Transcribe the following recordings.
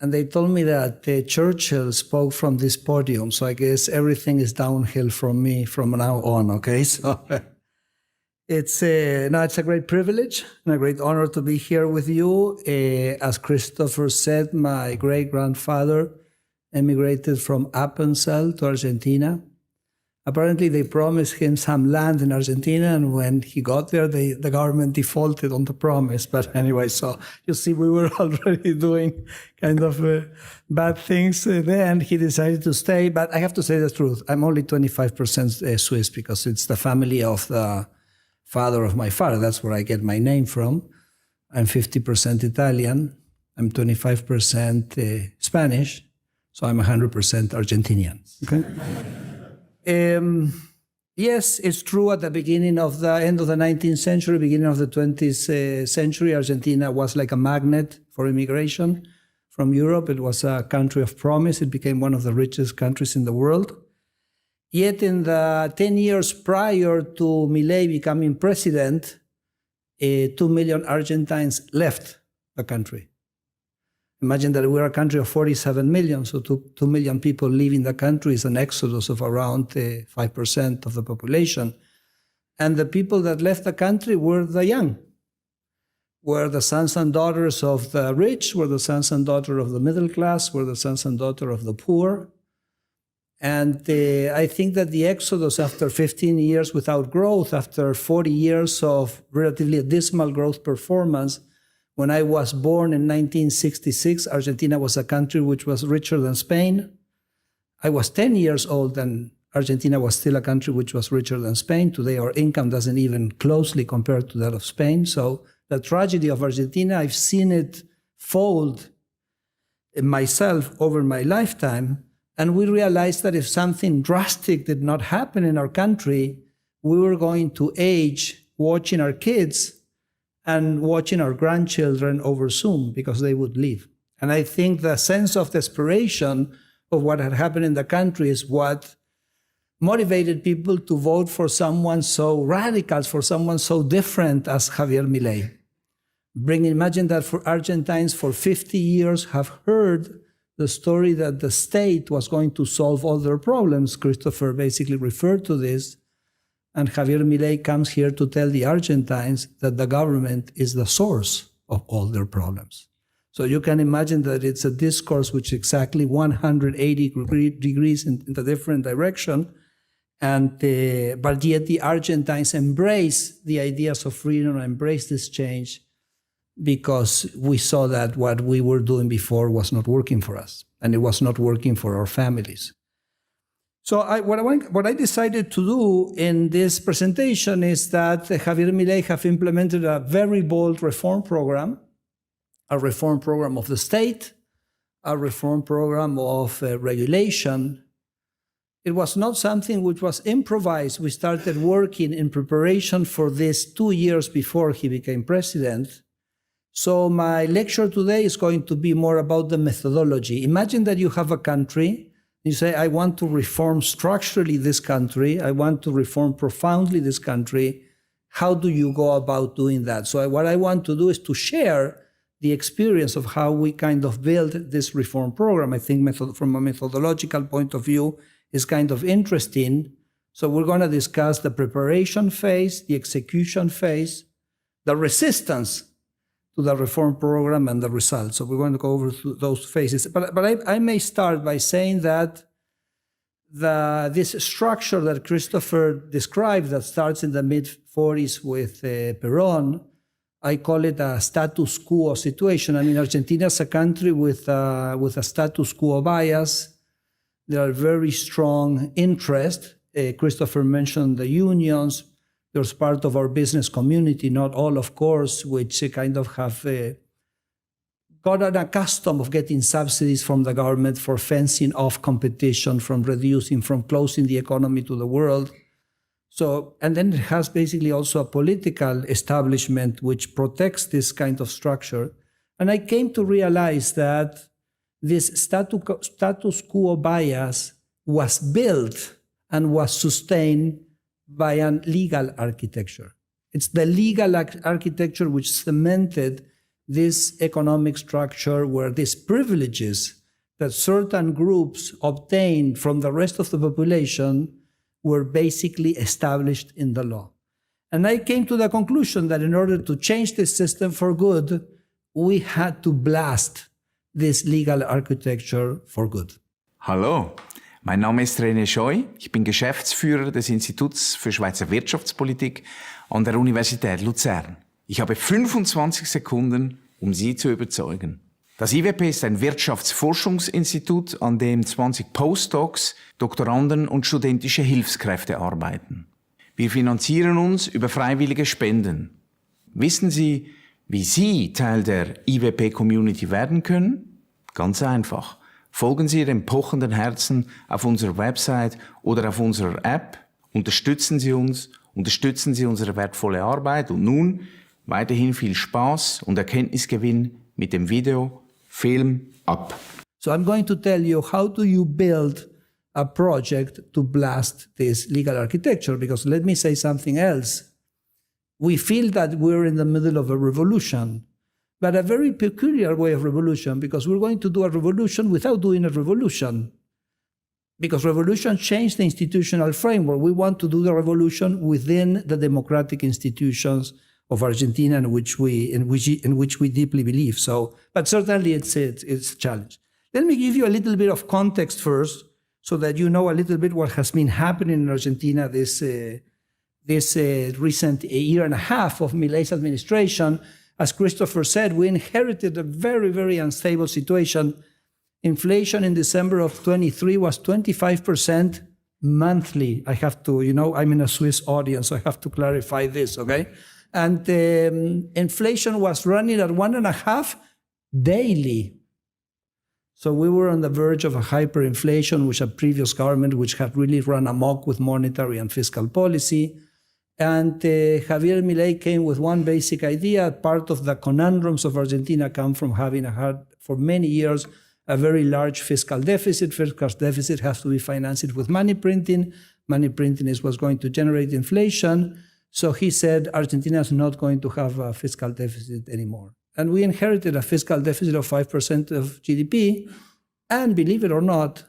and they told me that Churchill spoke from this podium, so I guess everything is downhill from me from now on, okay? So it's a great privilege and a great honor to be here with you. As Christopher said, my great-grandfather emigrated from Appenzell to Argentina. Apparently, they promised him some land in Argentina, and when he got there, the government defaulted on the promise. But anyway, so you see, we were already doing kind of bad things then. He decided to stay, but I have to say the truth. I'm only 25% Swiss because it's the family of the father of my father. That's where I get my name from. I'm 50% Italian. I'm 25% Spanish. So I'm 100% Argentinian. Okay? Yes, it's true at the beginning of the end of the 19th century, beginning of the 20th century, Argentina was like a magnet for immigration from Europe. It was a country of promise. It became one of the richest countries in the world. Yet in the 10 years prior to Milei becoming president, 2 million Argentines left the country. Imagine that we're a country of 47 million, so 2 million people leaving the country is an exodus of around 5% of the population. And the people that left the country were the young, were the sons and daughters of the rich, were the sons and daughters of the middle class, were the sons and daughters of the poor. And I think that the exodus after 15 years without growth, after 40 years of relatively dismal growth performance, when I was born in 1966, Argentina was a country which was richer than Spain. I was 10 years old and Argentina was still a country which was richer than Spain. Today our income doesn't even closely compare to that of Spain. So the tragedy of Argentina, I've seen it fold myself over my lifetime. And we realized that if something drastic did not happen in our country, we were going to age watching our kids and watching our grandchildren over Zoom because they would leave. And I think the sense of desperation of what had happened in the country is what motivated people to vote for someone so radical, for someone so different as Javier Milei. Imagine that for Argentines for 50 years have heard the story that the state was going to solve all their problems. Christopher basically referred to this. And Javier Milei comes here to tell the Argentines that the government is the source of all their problems. So you can imagine that it's a discourse which is exactly 180 degrees in the different direction. But yet the Argentines embrace the ideas of freedom, embrace this change, because we saw that what we were doing before was not working for us, and it was not working for our families. So what I decided to do in this presentation is that Javier Milei have implemented a very bold reform program, a reform program of the state, a reform program of regulation. It was not something which was improvised. We started working in preparation for this 2 years before he became president. So my lecture today is going to be more about the methodology. Imagine that you have a country. You say, I want to reform structurally this country. I want to reform profoundly this country. How do you go about doing that? So what I want to do is to share the experience of how we kind of build this reform program. I think from a methodological point of view is kind of interesting. So we're going to discuss the preparation phase, the execution phase, the resistance to the reform program, and the results. So we're going to go over those phases. But I may start by saying that this structure that Christopher described that starts in the mid-40s with Perón, I call it a status quo situation. I mean, Argentina is a country with a status quo bias. There are very strong interests. Christopher mentioned the unions. There's part of our business community, not all, of course, which kind of have gotten accustomed of getting subsidies from the government for fencing off competition, from reducing, from closing the economy to the world. So, and then it has basically also a political establishment which protects this kind of structure. And I came to realize that this status quo bias was built and was sustained by a legal architecture. It's the legal architecture which cemented this economic structure where these privileges that certain groups obtained from the rest of the population were basically established in the law. And I came to the conclusion that in order to change this system for good, we had to blast this legal architecture for good. Hallo, mein Name ist René Scheu. Ich bin Geschäftsführer des Instituts für Schweizer Wirtschaftspolitik an der Universität Luzern. Ich habe 25 Sekunden, um Sie zu überzeugen. Das IWP ist ein Wirtschaftsforschungsinstitut, an dem 20 Postdocs, Doktoranden und studentische Hilfskräfte arbeiten. Wir finanzieren uns über freiwillige Spenden. Wissen Sie, wie Sie Teil der IWP-Community werden können? Ganz einfach. Folgen Sie Ihrem pochenden Herzen auf unserer Website oder auf unserer App. Unterstützen Sie uns, unterstützen Sie unsere wertvolle Arbeit. Und nun weiterhin viel Spaß und Erkenntnisgewinn mit dem Video Film ab. So I'm going to tell you how do you build a project to blast this legal architecture, because let me say something else. We feel that we're in the middle of a revolution, but a very peculiar way of revolution, because we're going to do a revolution without doing a revolution. Because revolution changed the institutional framework. We want to do the revolution within the democratic institutions of Argentina, in which we deeply believe. So, but certainly it's a challenge. Let me give you a little bit of context first, so that you know a little bit what has been happening in Argentina this recent year and a half of Milei's administration. As Christopher said, we inherited a very, very unstable situation. Inflation in December of 23 was 25% monthly. I have to, I'm in a Swiss audience, so I have to clarify this, okay? And inflation was running at 1.5 daily. So we were on the verge of a hyperinflation, which a previous government, which had really run amok with monetary and fiscal policy. And Javier Milei came with one basic idea. Part of the conundrums of Argentina come from having had, for many years, a very large fiscal deficit. Fiscal deficit has to be financed with money printing. Money printing is what's going to generate inflation. So he said Argentina is not going to have a fiscal deficit anymore. And we inherited a fiscal deficit of 5% of GDP. And believe it or not,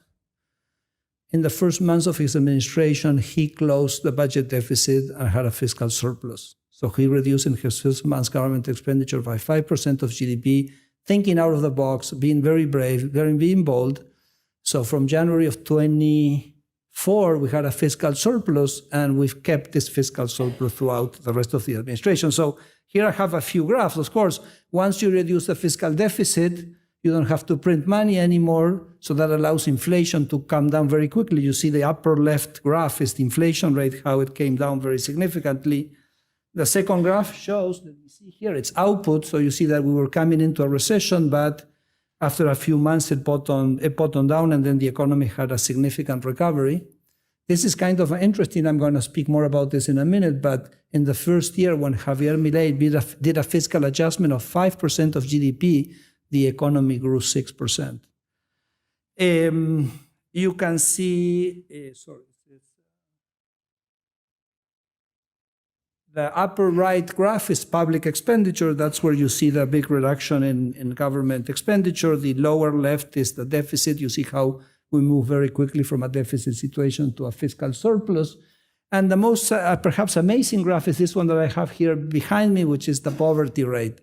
in the first months of his administration, he closed the budget deficit and had a fiscal surplus. So he reduced in his first month's government expenditure by 5% of GDP, thinking out of the box, being very brave, being bold. So from January of 24, we had a fiscal surplus, and we've kept this fiscal surplus throughout the rest of the administration. So here I have a few graphs. Of course, once you reduce the fiscal deficit, you don't have to print money anymore, so that allows inflation to come down very quickly. You see the upper left graph is the inflation rate, how it came down very significantly. The second graph shows, that you see here, it's output. So you see that we were coming into a recession, but after a few months it bottomed down, and then the economy had a significant recovery. This is kind of interesting. I'm going to speak more about this in a minute, but in the first year when Javier Milei did a fiscal adjustment of 5% of GDP, the economy grew 6%. You can see, the upper right graph is public expenditure. That's where you see the big reduction in government expenditure. The lower left is the deficit. You see how we move very quickly from a deficit situation to a fiscal surplus. And the most perhaps amazing graph is this one that I have here behind me, which is the poverty rate.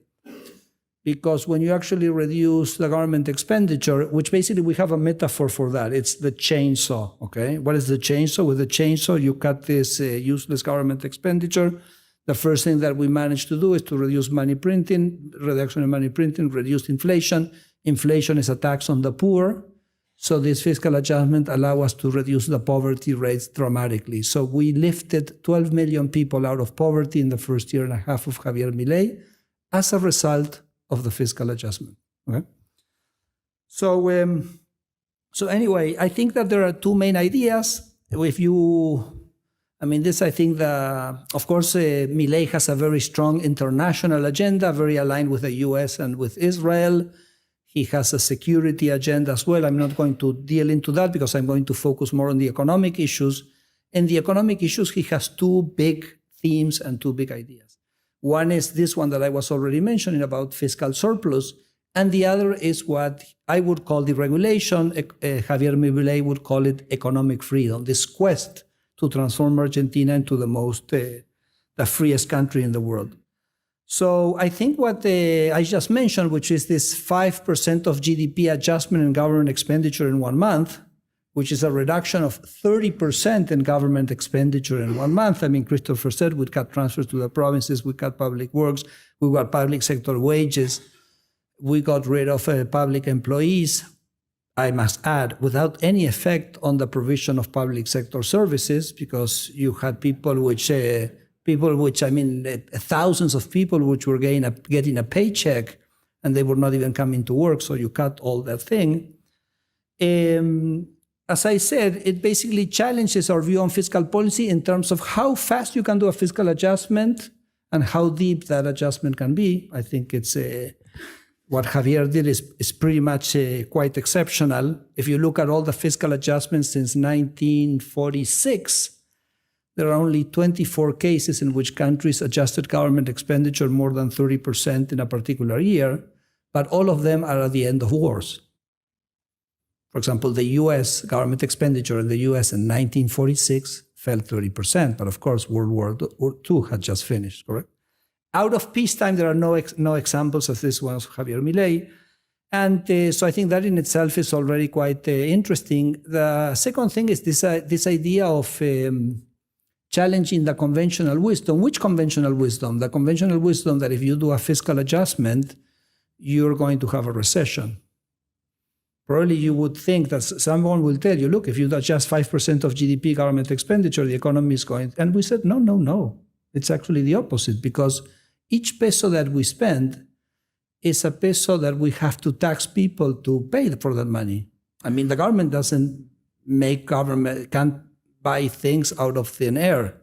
Because when you actually reduce the government expenditure, which basically we have a metaphor for that, it's the chainsaw, okay? What is the chainsaw? With the chainsaw, you cut this useless government expenditure. The first thing that we managed to do is to reduce money printing, reduction in money printing, reduce inflation. Inflation is a tax on the poor. So this fiscal adjustment allows us to reduce the poverty rates dramatically. So we lifted 12 million people out of poverty in the first year and a half of Javier Milei as a result of the fiscal adjustment. Okay? So anyway, I think that there are two main ideas. Of course, Milei has a very strong international agenda, very aligned with the US and with Israel. He has a security agenda as well. I'm not going to deal into that because I'm going to focus more on the economic issues. In the economic issues, he has two big themes and two big ideas. One is this one that I was already mentioning about fiscal surplus, and the other is what I would call deregulation. Javier Milei would call it economic freedom, this quest to transform Argentina into the freest country in the world. So I think what I just mentioned, which is this 5% of GDP adjustment in government expenditure in 1 month, which is a reduction of 30% in government expenditure in 1 month. I mean, Christopher said we cut transfers to the provinces, we cut public works, we cut public sector wages, we got rid of public employees, I must add, without any effect on the provision of public sector services, because you had thousands of people which were getting a paycheck and they were not even coming to work, so you cut all that thing. As I said, it basically challenges our view on fiscal policy in terms of how fast you can do a fiscal adjustment and how deep that adjustment can be. I think it's what Javier did is pretty much quite exceptional. If you look at all the fiscal adjustments since 1946, there are only 24 cases in which countries adjusted government expenditure more than 30% in a particular year, but all of them are at the end of wars. For example, the US government expenditure in the US in 1946 fell 30%, but of course World War II had just finished, correct? Out of peacetime, there are no examples of this one of Javier Milei. And so I think that in itself is already quite interesting. The second thing is this idea of challenging the conventional wisdom. Which conventional wisdom? The conventional wisdom that if you do a fiscal adjustment, you're going to have a recession. Probably you would think that someone will tell you, look, if you adjust 5% of GDP government expenditure, the economy is going. And we said, no. It's actually the opposite, because each peso that we spend is a peso that we have to tax people to pay for that money. I mean, the government can't buy things out of thin air.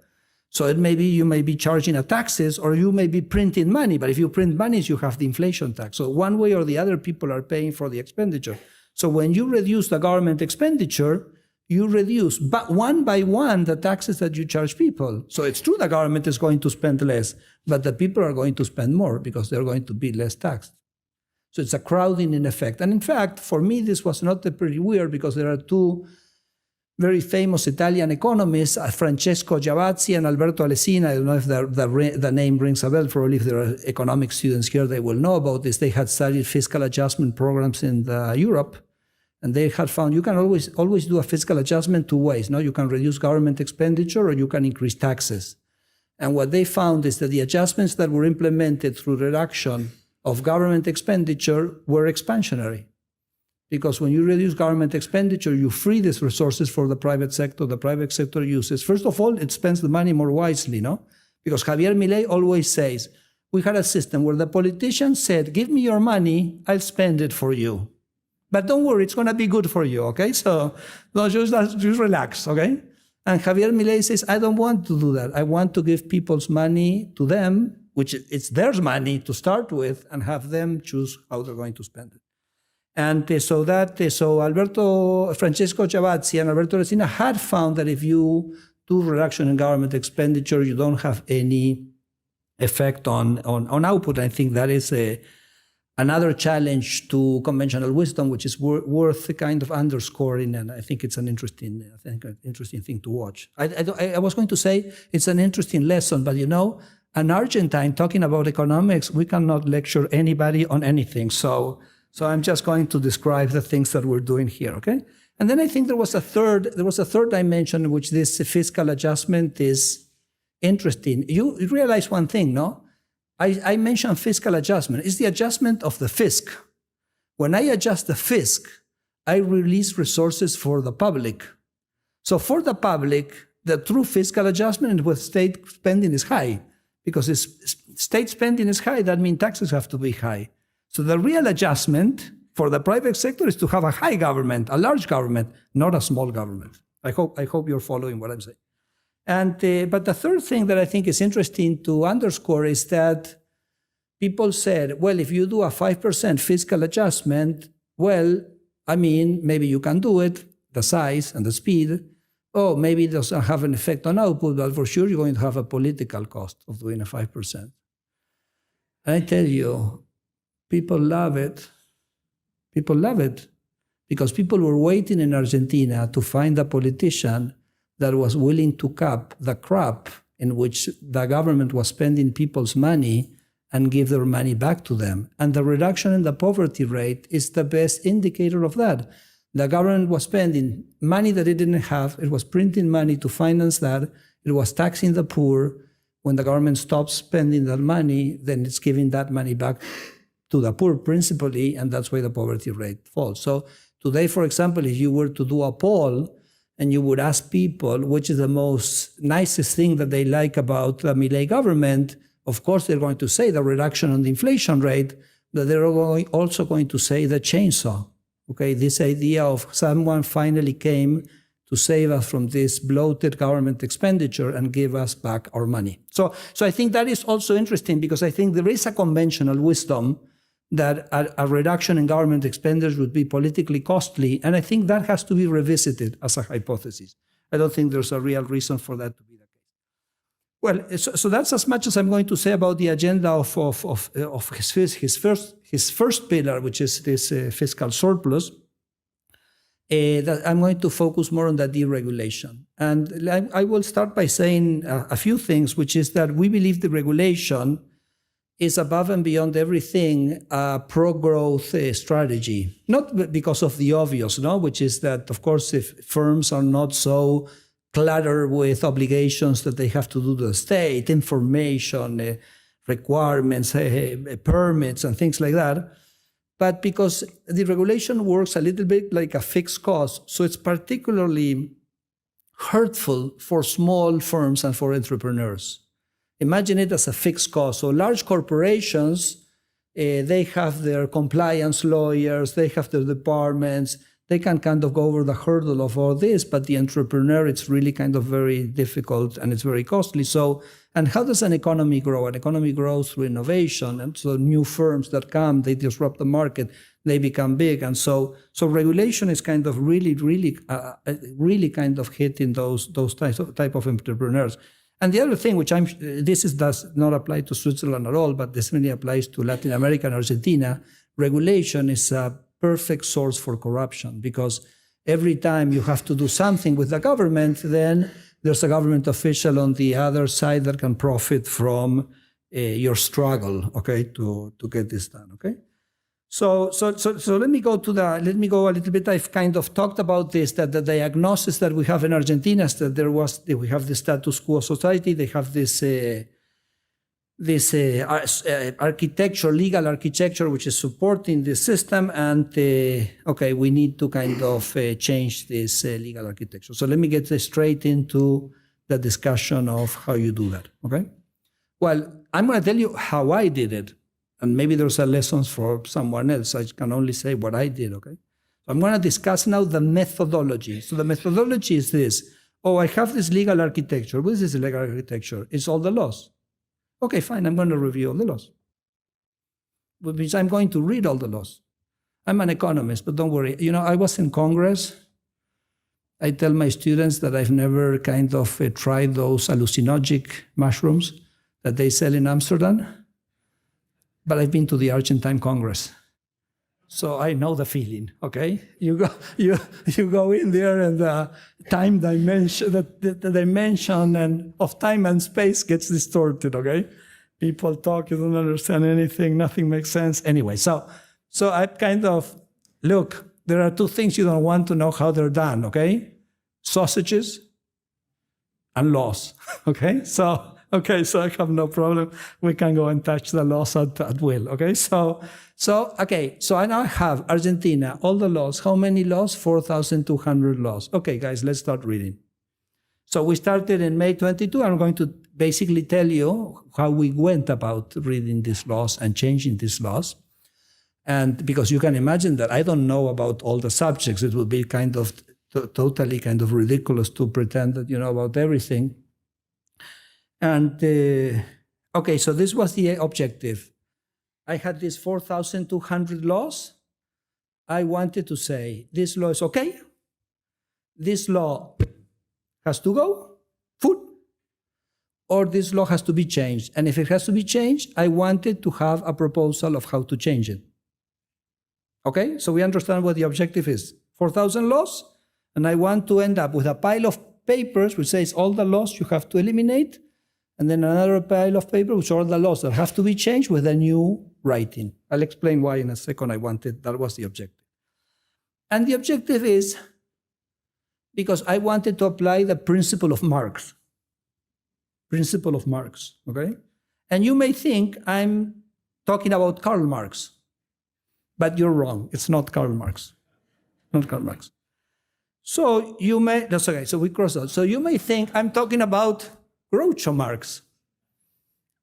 So you may be charging a taxes or you may be printing money, but if you print money, you have the inflation tax. So one way or the other, people are paying for the expenditure. So when you reduce the government expenditure, you reduce one by one the taxes that you charge people. So it's true the government is going to spend less, but the people are going to spend more because they're going to be less taxed. So it's a crowding in effect. And in fact, for me, this was not pretty weird because there are two very famous Italian economists, Francesco Giavazzi and Alberto Alesina. I don't know if the name rings a bell. Probably if there are economic students here, they will know about this. They had studied fiscal adjustment programs in Europe. And they had found you can always do a fiscal adjustment two ways. No? You can reduce government expenditure or you can increase taxes. And what they found is that the adjustments that were implemented through reduction of government expenditure were expansionary. Because when you reduce government expenditure, you free these resources for the private sector. The private sector uses, first of all, it spends the money more wisely, no? Because Javier Milei always says, we had a system where the politician said, give me your money, I'll spend it for you. But don't worry, it's going to be good for you, okay? So no, just relax, okay? And Javier Milei says, I don't want to do that. I want to give people's money to them, which it's their money to start with, and have them choose how they're going to spend it. And so Francesco Giavazzi and Alberto Resina had found that if you do reduction in government expenditure, you don't have any effect on output. I think that is another challenge to conventional wisdom, which is worth kind of underscoring, and I think it's an interesting thing to watch. I was going to say it's an interesting lesson, but an Argentine talking about economics, we cannot lecture anybody on anything. So I'm just going to describe the things that we're doing here, okay? And then I think there was a third dimension in which this fiscal adjustment is interesting. You realize one thing, no? I mentioned fiscal adjustment. It's the adjustment of the fisc. When I adjust the fisc, I release resources for the public. So for the public, the true fiscal adjustment with state spending is high. Because if state spending is high, that means taxes have to be high. So the real adjustment for the private sector is to have a high government, a large government, not a small government. I hope you're following what I'm saying. And but the third thing that I think is interesting to underscore is that people said, well, if you do a 5% fiscal adjustment, well, I mean, maybe you can do it, the size and the speed. Oh, maybe it doesn't have an effect on output, but for sure you're going to have a political cost of doing a 5%. And I tell you, people love it. People love it because people were waiting in Argentina to find a politician that was willing to cap the crap in which the government was spending people's money and give their money back to them. And the reduction in the poverty rate is the best indicator of that. The government was spending money that it didn't have. It was printing money to finance that. It was taxing the poor. When the government stops spending that money, then it's giving that money back to the poor principally, and that's why the poverty rate falls. So today, for example, if you were to do a poll and you would ask people which is the most nicest thing that they like about the Milei government, of course they're going to say the reduction on the inflation rate, but they're also going to say the chainsaw. Okay, this idea of someone finally came to save us from this bloated government expenditure and give us back our money. So I think that is also interesting because I think there is a conventional wisdom that a reduction in government expenditures would be politically costly, and I think that has to be revisited as a hypothesis. I don't think there's a real reason for that to be the case. Well, so that's as much as I'm going to say about the agenda of his first pillar, which is this fiscal surplus. That I'm going to focus more on the deregulation. And I will start by saying a few things, which is that we believe deregulation is above and beyond everything a pro-growth strategy. Not because of the obvious, no, which is that, of course, if firms are not so cluttered with obligations that they have to do to the state, information, requirements, permits, and things like that, but because the regulation works a little bit like a fixed cost, so it's particularly hurtful for small firms and for entrepreneurs. Imagine it as a fixed cost. So large corporations, they have their compliance lawyers, they have their departments, they can kind of go over the hurdle of all this, but the entrepreneur, it's really kind of very difficult and it's very costly. So, and how does an economy grow? An economy grows through innovation, and so new firms that come, they disrupt the market, they become big, and so regulation is kind of really kind of hitting those type of entrepreneurs. And the other thing, which does not apply to Switzerland at all, but this really applies to Latin America and Argentina, regulation is a perfect source for corruption, because every time you have to do something with the government, then there's a government official on the other side that can profit from your struggle, okay, to get this done, okay? So let me go a little bit. I've kind of talked about this, that the diagnosis that we have in Argentina is that we have the status quo society, they have this architecture, legal architecture, which is supporting the system, and okay, we need to kind of change this legal architecture. So let me get straight into the discussion of how you do that, okay? Well, I'm going to tell you how I did it, and maybe there's a lessons for someone else. I can only say what I did, okay? So I'm going to discuss now the methodology. So the methodology is this. Oh, I have this legal architecture. What is this legal architecture? It's all the laws. Okay, fine, I'm going to review all the laws. Which means I'm going to read all the laws. I'm an economist, but don't worry. You know, I was in Congress. I tell my students that I've never kind of tried those hallucinogenic mushrooms that they sell in Amsterdam, but I've been to the Argentine Congress. So I know the feeling, okay? You go in there, and the time dimension, the dimension and of time and space gets distorted, okay? People talk, you don't understand anything, nothing makes sense. Anyway, so I kind of, look, there are two things you don't want to know how they're done, okay? Sausages and laws, okay? So I have no problem. We can go and touch the laws at will, okay? So I now have Argentina, all the laws. How many laws? 4,200 laws. Okay, guys, let's start reading. So we started in May 22. I'm going to basically tell you how we went about reading these laws and changing these laws. And because you can imagine that I don't know about all the subjects, it would be kind of totally kind of ridiculous to pretend that you know about everything. And, okay, so this was the objective. I had these 4,200 laws. I wanted to say, this law is okay. This law has to go, food. or this law has to be changed. And if it has to be changed, I wanted to have a proposal of how to change it. Okay, so we understand what the objective is. 4,000 laws, and I want to end up with a pile of papers which says all the laws you have to eliminate, and then another pile of paper which are all the laws that have to be changed with a new writing. I'll explain why in a second that was the objective. And the objective is because I wanted to apply the principle of Marx. Principle of Marx, okay? And you may think I'm talking about Karl Marx, but you're wrong. It's not Karl Marx. Not Karl Marx. So you may, that's okay, so we cross out. So you may think I'm talking about Groucho Marx.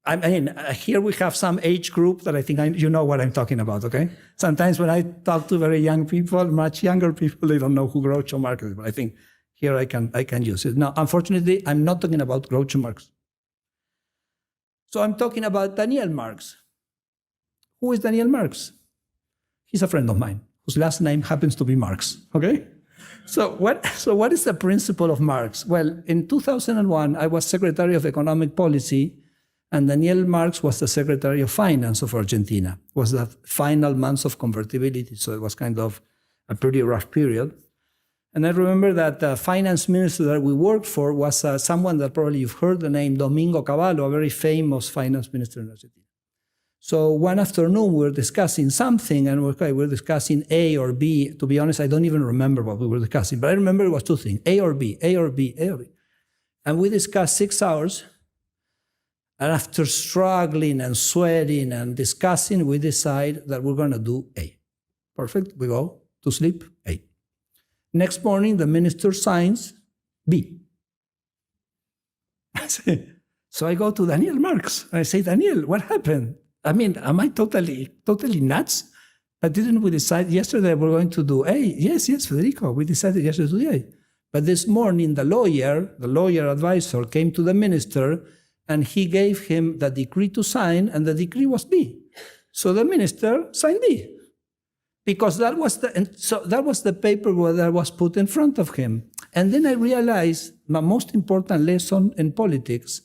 I mean, here we have some age group that I think you know what I'm talking about, okay? Sometimes when I talk to very young people, much younger people, they don't know who Groucho Marx is, but I think here I can use it. Now, unfortunately, I'm not talking about Groucho Marx. So I'm talking about Daniel Marx. Who is Daniel Marx? He's a friend of mine, whose last name happens to be Marx, okay? So what is the principle of Marx? Well, in 2001, I was Secretary of Economic Policy, and Daniel Marx was the Secretary of Finance of Argentina. It was the final months of convertibility, so it was kind of a pretty rough period. And I remember that the finance minister that we worked for was someone that probably you've heard the name, Domingo Cavallo, a very famous finance minister in Argentina. So one afternoon, we were discussing something, and we were discussing A or B. To be honest, I don't even remember what we were discussing, but I remember it was two things, A or B, A or B, A or B. And we discussed 6 hours, and after struggling and sweating and discussing, we decide that we're going to do A. Perfect, we go to sleep, A. Next morning, the minister signs B. So I go to Daniel Marx, and I say, Daniel, what happened? I mean, am I totally nuts? But didn't we decide yesterday we're going to do A? Yes, Federico, we decided yesterday to do A. But this morning, the lawyer advisor came to the minister, and he gave him the decree to sign, and the decree was B. So the minister signed B, because that was the paper that was put in front of him. And then I realized my most important lesson in politics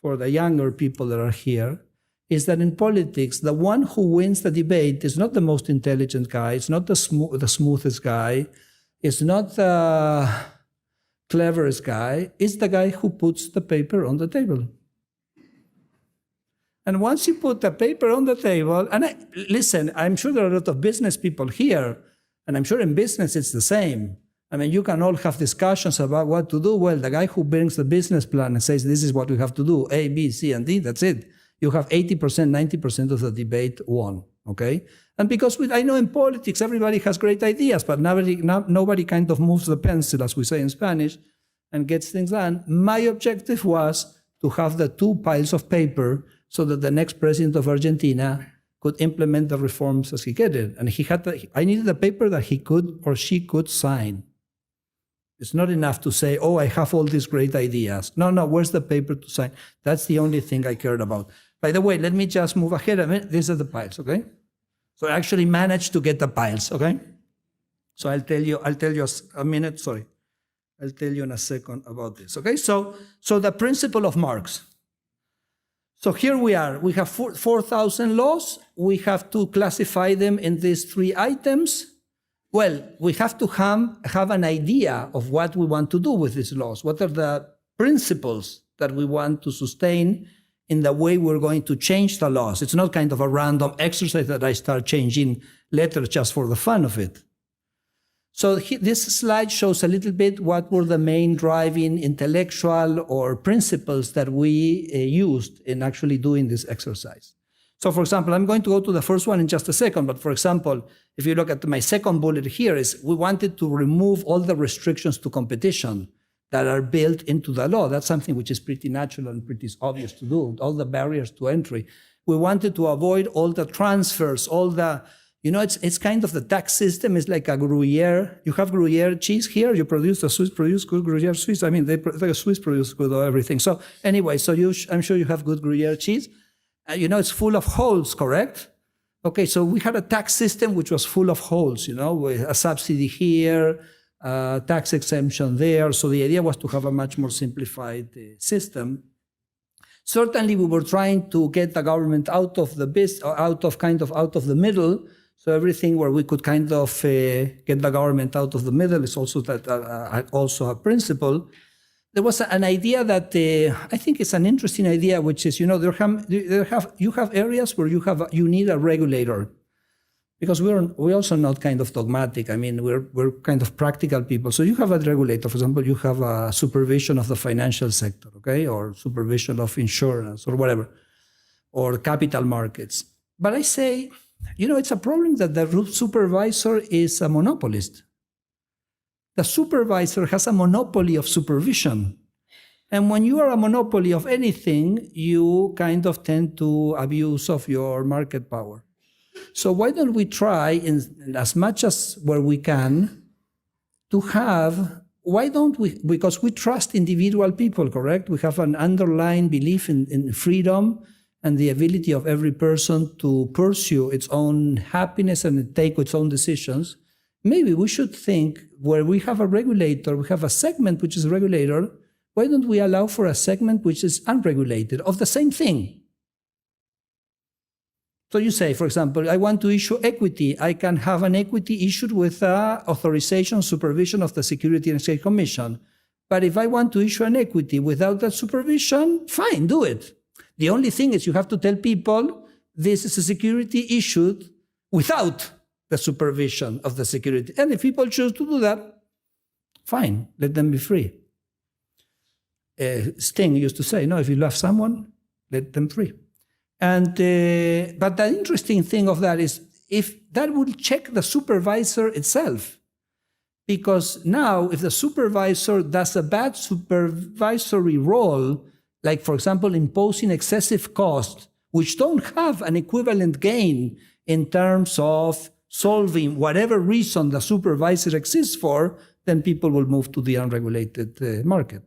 for the younger people that are here is that in politics, the one who wins the debate is not the most intelligent guy, it's not the smoothest guy, it's not the cleverest guy, it's the guy who puts the paper on the table. And once you put the paper on the table, and listen, I'm sure there are a lot of business people here, and I'm sure in business it's the same. I mean, you can all have discussions about what to do. Well, the guy who brings the business plan and says, this is what we have to do, A, B, C, and D, that's it. You have 80%, 90% of the debate won, okay? And because I know in politics, everybody has great ideas, but nobody kind of moves the pencil, as we say in Spanish, and gets things done. My objective was to have the 2 piles of paper so that the next president of Argentina could implement the reforms as he get it. And I needed a paper that he could or she could sign. It's not enough to say, oh, I have all these great ideas. No, where's the paper to sign? That's the only thing I cared about. By the way, let me just move ahead a minute. These are the piles, okay? So I actually managed to get the piles, okay? So I'll tell you a minute, sorry. I'll tell you in a second about this, okay? So the principle of Marx. So here we are. We have 4,000 laws. We have to classify them in these 3 items. Well, we have to have an idea of what we want to do with these laws. What are the principles that we want to sustain in the way we're going to change the laws? It's not kind of a random exercise that I start changing letters just for the fun of it. So this slide shows a little bit what were the main driving intellectual or principles that we used in actually doing this exercise. So for example, I'm going to go to the first one in just a second, but for example, if you look at my second bullet here is we wanted to remove all the restrictions to competition that are built into the law. That's something which is pretty natural and pretty obvious to do, all the barriers to entry. We wanted to avoid all the transfers, all the, it's kind of the tax system is like a Gruyere. You have Gruyere cheese here, the Swiss produce good Gruyere Swiss. I mean, the Swiss produce good everything. So anyway, I'm sure you have good Gruyere cheese. It's full of holes, correct? Okay, so we had a tax system which was full of holes, with a subsidy here, tax exemption there. So the idea was to have a much more simplified system. Certainly, we were trying to get the government out of the middle. So everything where we could kind of get the government out of the middle is also also a principle. There was an idea that I think it's an interesting idea, which is, you have areas where you need a regulator, because we're also not kind of dogmatic. I mean, we're kind of practical people. So you have a regulator. For example, you have a supervision of the financial sector, okay, or supervision of insurance or whatever, or capital markets. But I say, it's a problem that the supervisor is a monopolist. The supervisor has a monopoly of supervision. And when you are a monopoly of anything, you kind of tend to abuse of your market power. So why don't we try, in as much as where we can, because we trust individual people, correct? We have an underlying belief in freedom and the ability of every person to pursue its own happiness and take its own decisions. Maybe we should think, where we have a regulator, we have a segment which is a regulator, why don't we allow for a segment which is unregulated of the same thing? So you say, for example, I want to issue equity. I can have an equity issued with authorization, supervision of the Security and Exchange Commission. But if I want to issue an equity without that supervision, fine, do it. The only thing is you have to tell people this is a security issued without the supervision of the security. And if people choose to do that, fine, let them be free. Sting used to say, no, if you love someone, let them free. And but the interesting thing of that is if that would check the supervisor itself. Because now if the supervisor does a bad supervisory role, like, for example, imposing excessive costs, which don't have an equivalent gain in terms of solving whatever reason the supervisor exists for, then people will move to the unregulated market.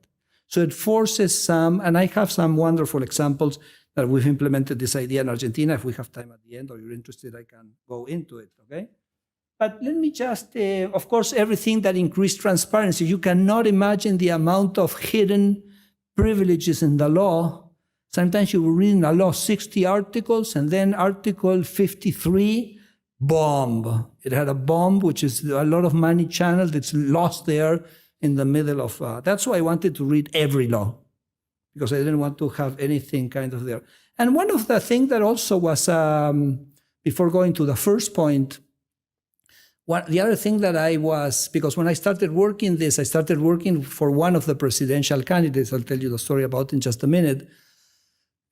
So it forces some, and I have some wonderful examples that we've implemented this idea in Argentina. If we have time at the end or you're interested, I can go into it, okay? But let me just, of course, everything that increased transparency, you cannot imagine the amount of hidden privileges in the law. Sometimes you will read in the law 60 articles, and then Article 53, bomb. It had a bomb, which is a lot of money channeled. It's lost there in the middle of... that's why I wanted to read every law, because I didn't want to have anything kind of there. And one of the things that also was, before going to the first point, the other thing that I was, because when I started working this, I started working for one of the presidential candidates. I'll tell you the story about in just a minute.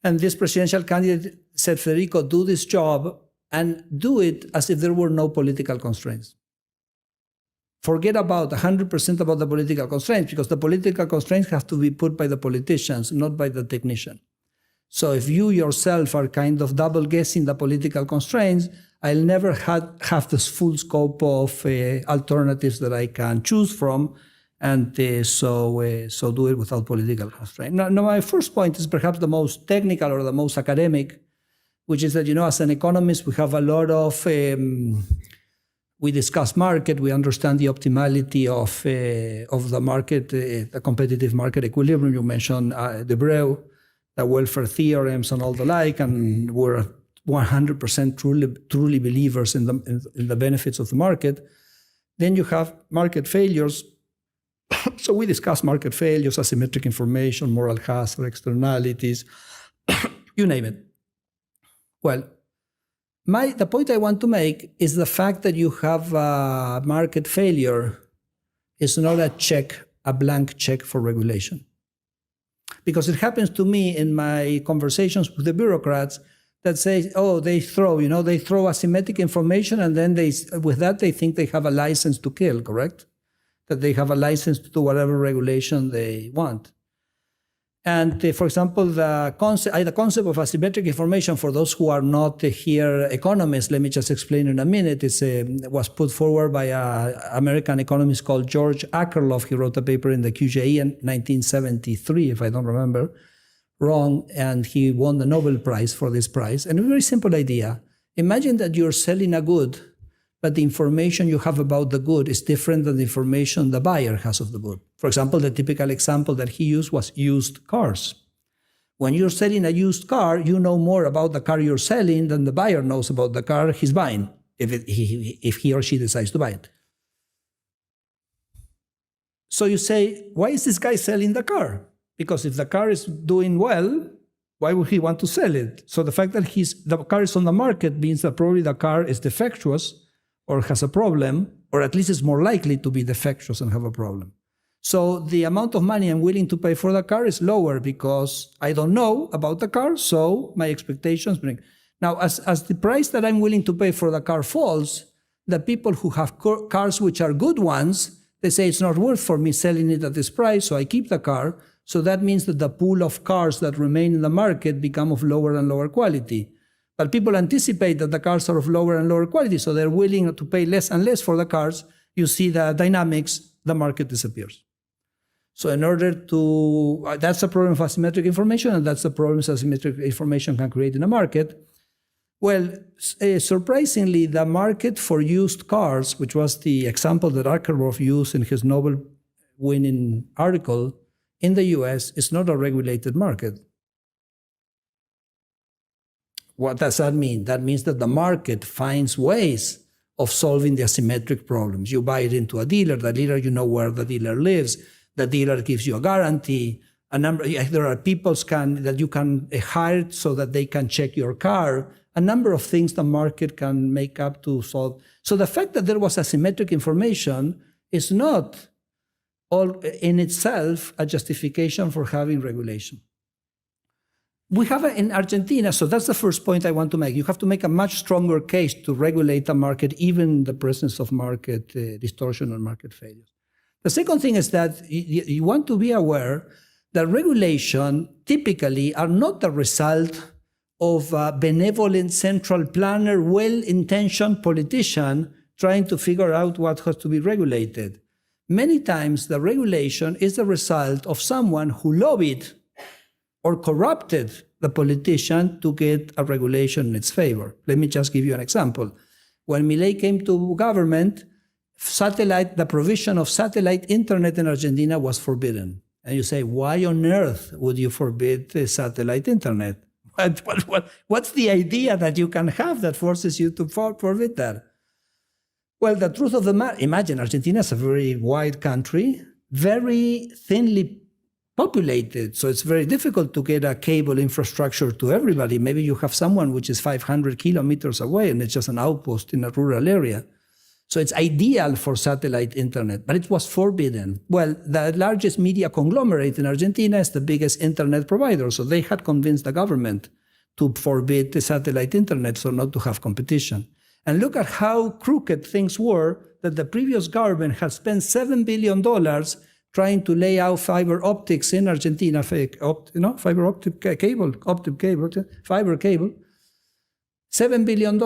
And this presidential candidate said, Federico, do this job and do it as if there were no political constraints. Forget about 100% about the political constraints, because the political constraints have to be put by the politicians, not by the technician. So if you yourself are kind of double guessing the political constraints, I'll never have this full scope of alternatives that I can choose from, and so do it without political constraint. Now, my first point is perhaps the most technical or the most academic, which is that, as an economist, we have a lot of, we discuss market, we understand the optimality of the market, the competitive market equilibrium. You mentioned Debreu, the welfare theorems and all the like, and we're 100% truly believers in the benefits of the market. Then you have market failures. So we discuss market failures, asymmetric information, moral hazard, externalities, you name it. Well, the point I want to make is the fact that you have a market failure is not a blank check for regulation. Because it happens to me in my conversations with the bureaucrats that say, oh, they throw asymmetric information, and then with that they think they have a license to kill, correct? That they have a license to do whatever regulation they want. And for example, the concept of asymmetric information, for those who are not here economists, let me just explain in a minute. It was put forward by an American economist called George Akerlof. He wrote a paper in the QJE in 1973, if I don't remember wrong, and he won the Nobel Prize for this prize. And a very simple idea. Imagine that you're selling a good, but the information you have about the good is different than the information the buyer has of the good. For example, the typical example that he used was used cars. When you're selling a used car, you know more about the car you're selling than the buyer knows about the car he's buying, if he or she decides to buy it. So you say, why is this guy selling the car? Because if the car is doing well, why would he want to sell it? So the fact that the car is on the market means that probably the car is defectuous or has a problem, or at least is more likely to be defectuous and have a problem. So the amount of money I'm willing to pay for the car is lower because I don't know about the car, so my expectations bring. Now, as the price that I'm willing to pay for the car falls, the people who have cars which are good ones, they say it's not worth for me selling it at this price, so I keep the car. So that means that the pool of cars that remain in the market become of lower and lower quality. But people anticipate that the cars are of lower and lower quality, so they're willing to pay less and less for the cars. You see the dynamics, the market disappears. So in order to, that's a problem of asymmetric information, and that's the problems asymmetric information can create in a market. Well, surprisingly, the market for used cars, which was the example that Akerlof used in his Nobel-winning article, in the US, is not a regulated market. What does that mean? That means that the market finds ways of solving the asymmetric problems. You buy it into a dealer, you know where the dealer lives, the dealer gives you a guarantee. There are people that you can hire so that they can check your car. A number of things the market can make up to solve. So the fact that there was asymmetric information is not all in itself a justification for having regulation. We have it in Argentina, so that's the first point I want to make. You have to make a much stronger case to regulate a market, even in the presence of market distortion or market failures. The second thing is that you want to be aware that regulation typically are not the result of a benevolent central planner, well-intentioned politician trying to figure out what has to be regulated. Many times the regulation is the result of someone who lobbied or corrupted the politician to get a regulation in its favor. Let me just give you an example. When Milei came to government, the provision of satellite internet in Argentina was forbidden. And you say, why on earth would you forbid satellite internet? What's the idea that you can have that forces you to forbid that? Well, the truth of the matter, imagine Argentina is a very wide country, very thinly populated, so it's very difficult to get a cable infrastructure to everybody. Maybe you have someone which is 500 kilometers away and it's just an outpost in a rural area. So it's ideal for satellite internet, but it was forbidden. Well, the largest media conglomerate in Argentina is the biggest internet provider, so they had convinced the government to forbid the satellite internet, so not to have competition. And look at how crooked things were, that the previous government had spent $7 billion trying to lay out fiber optics in Argentina, fiber optic cable, fiber cable. $7 billion.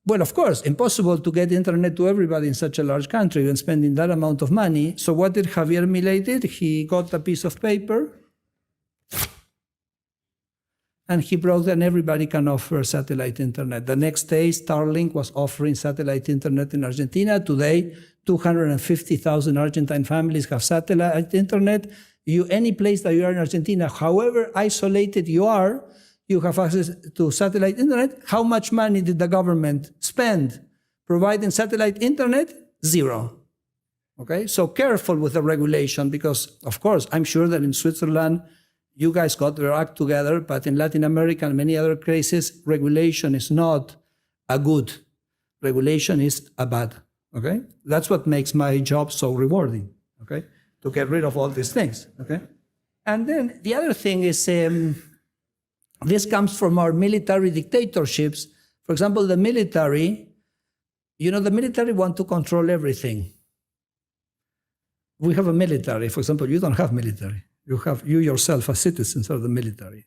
Well, of course, impossible to get internet to everybody in such a large country and spending that amount of money. So what did Javier Milei did? He got a piece of paper and he wrote that everybody can offer satellite internet. The next day, Starlink was offering satellite internet in Argentina. Today, 250,000 Argentine families have satellite internet. Any place that you are in Argentina, however isolated you are, you have access to satellite internet. How much money did the government spend providing satellite internet? Zero. Okay, so careful with the regulation because, of course, I'm sure that in Switzerland, you guys got your act together, but in Latin America and many other cases, regulation is not a good. Regulation is a bad. Okay, that's what makes my job so rewarding. Okay, to get rid of all these things. Okay, and then the other thing is. This comes from our military dictatorships. For example, the military, the military want to control everything. We have a military. For example, you don't have military. You yourself as citizens of the military.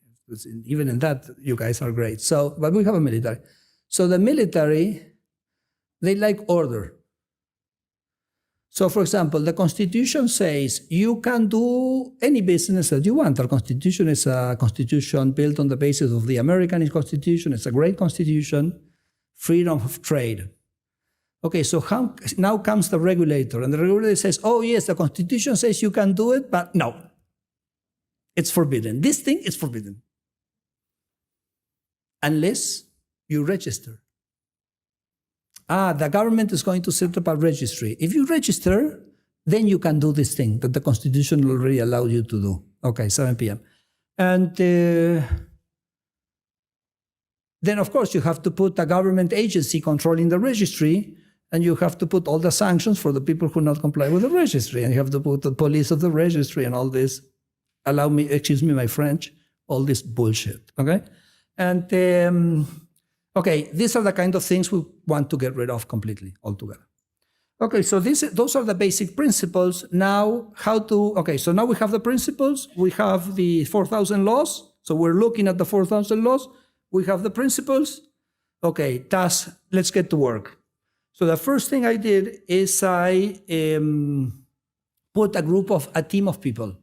Even in that, you guys are great. But we have a military. So the military, they like order. So, for example, the Constitution says you can do any business that you want. Our Constitution is a constitution built on the basis of the American Constitution. It's a great constitution, freedom of trade. Okay, so now comes the regulator, and the regulator says, oh, yes, the Constitution says you can do it, but no. It's forbidden. This thing is forbidden. Unless you register. The government is going to set up a registry. If you register, then you can do this thing that the Constitution already allowed you to do. Okay, 7 p.m. And then, of course, you have to put a government agency controlling the registry, and you have to put all the sanctions for the people who not comply with the registry, and you have to put the police of the registry and all this. Excuse me my French, all this bullshit, okay? And, okay, these are the kind of things we want to get rid of completely, altogether. Okay, so those are the basic principles. Now, so now we have the principles, we have the 4,000 laws, so we're looking at the 4,000 laws, we have the principles. Okay, let's get to work. So the first thing I did is I put a team of people.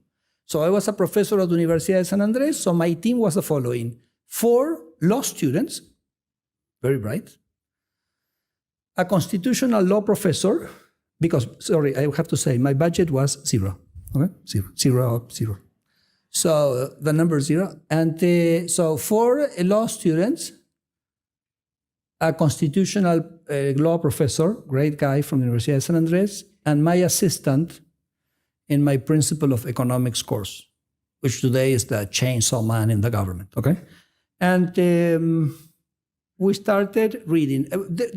So I was a professor at the University of San Andrés, so my team was the following: 4 law students, very bright, a constitutional law professor, because, sorry, I have to say, my budget was 0, okay? 0. So the number 0. And so 4 law students, a constitutional law professor, great guy from the University of San Andrés, and my assistant in my Principle of Economics course, which today is the chainsaw man in the government, okay? And we started reading.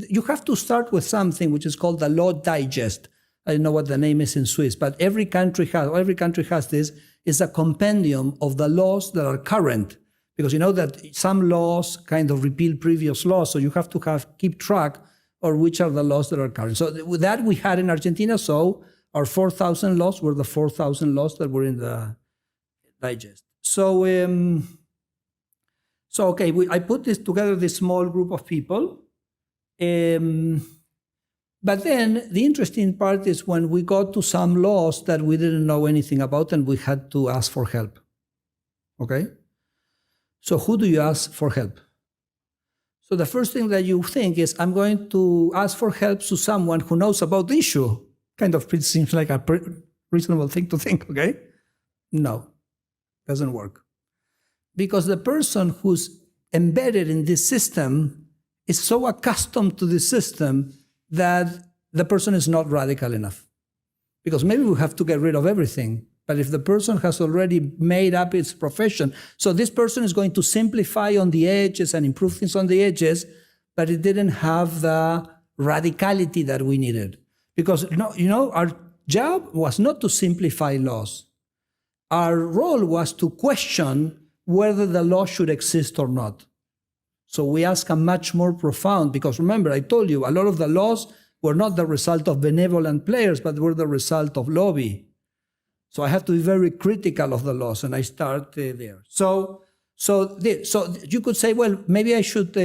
You have to start with something which is called the Law Digest. I don't know what the name is in Swiss, but every country has this. It's a compendium of the laws that are current, because you know that some laws kind of repeal previous laws, so you have to keep track of which are the laws that are current. So with that we had in Argentina, so our 4,000 laws were the 4,000 laws that were in the digest. So, okay, I put together this small group of people. But then the interesting part is when we got to some laws that we didn't know anything about and we had to ask for help. Okay? So who do you ask for help? So the first thing that you think is, I'm going to ask for help to someone who knows about the issue. Kind of seems like a reasonable thing to think, okay? No, doesn't work. Because the person who's embedded in this system is so accustomed to this system that the person is not radical enough. Because maybe we have to get rid of everything, but if the person has already made up its profession, so this person is going to simplify on the edges and improve things on the edges, but it didn't have the radicality that we needed. Because, our job was not to simplify laws. Our role was to question whether the law should exist or not. So we ask a much more profound, because remember, I told you, a lot of the laws were not the result of benevolent players, but were the result of lobby. So I have to be very critical of the laws, and I start there. So you could say, well, maybe I should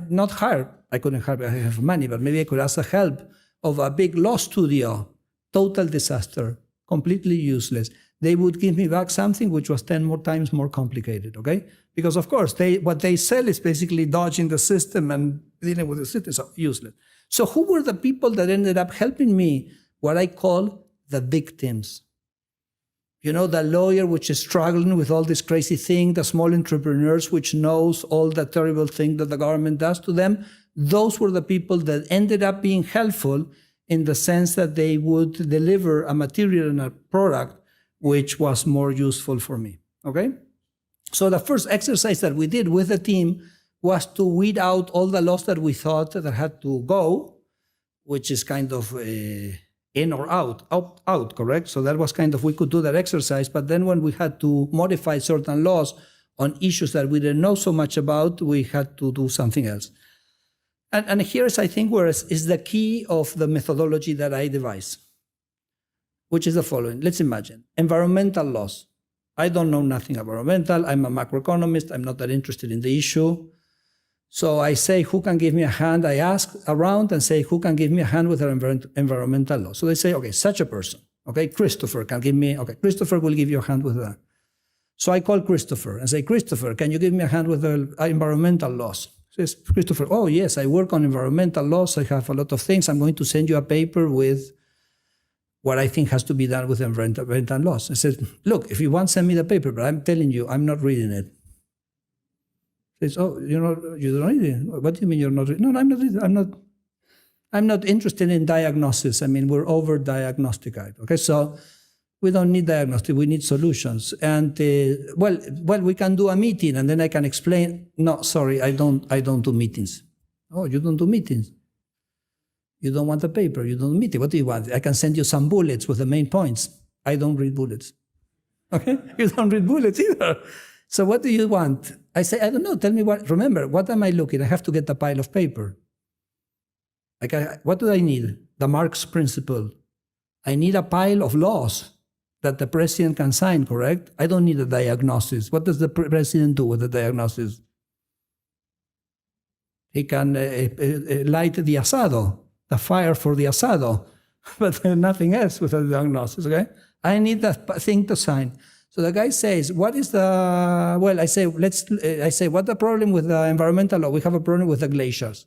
not hire. I couldn't hire, I have money, but maybe I could ask the help of a big law studio. Total disaster, completely useless. They would give me back something which was 10 more times more complicated, okay? Because of course, what they sell is basically dodging the system and dealing with the system, so useless. So who were the people that ended up helping me? What I call the victims. You know, the lawyer which is struggling with all this crazy thing, the small entrepreneurs which knows all the terrible thing that the government does to them. Those were the people that ended up being helpful in the sense that they would deliver a material and a product which was more useful for me, okay? So the first exercise that we did with the team was to weed out all the laws that we thought that had to go, which is kind of in or out, correct? So that was kind of, we could do that exercise, but then when we had to modify certain laws on issues that we didn't know so much about, we had to do something else. And here's, I think, where is the key of the methodology that I devised, which is the following. Let's imagine environmental laws. I don't know nothing about environmental. I'm a macroeconomist. I'm not that interested in the issue. So I say, who can give me a hand? I ask around and say, who can give me a hand with our environmental law? So they say, okay, such a person. Okay, Christopher can give me, okay, Christopher will give you a hand with that. So I call Christopher and say, Christopher, can you give me a hand with the environmental laws? Says Christopher, oh yes, I work on environmental laws. I have a lot of things. I'm going to send you a paper with what I think has to be done with environmental laws. I said, look, if you want, send me the paper, but I'm telling you, I'm not reading it. He says, oh, you don't read it? What do you mean you're not reading? No, I'm not reading. I'm not interested in diagnosis. I mean, we're over-diagnosticized, okay? So we don't need diagnosis, we need solutions. And, well, we can do a meeting, and then I can explain, no, sorry, I don't do meetings. Oh, you don't do meetings? You don't want a paper, you don't meet it. What do you want? I can send you some bullets with the main points. I don't read bullets. Okay? You don't read bullets either. So what do you want? I say, I don't know, tell me what, remember, what am I looking? I have to get a pile of paper. What do I need? The Marx principle. I need a pile of laws that the president can sign, correct? I don't need a diagnosis. What does the president do with the diagnosis? He can light the asado, the fire for the asado, but nothing else with a diagnosis, okay? I need that thing to sign. So the guy says, what is the, well, I say, what's the problem with the environmental law? We have a problem with the glaciers.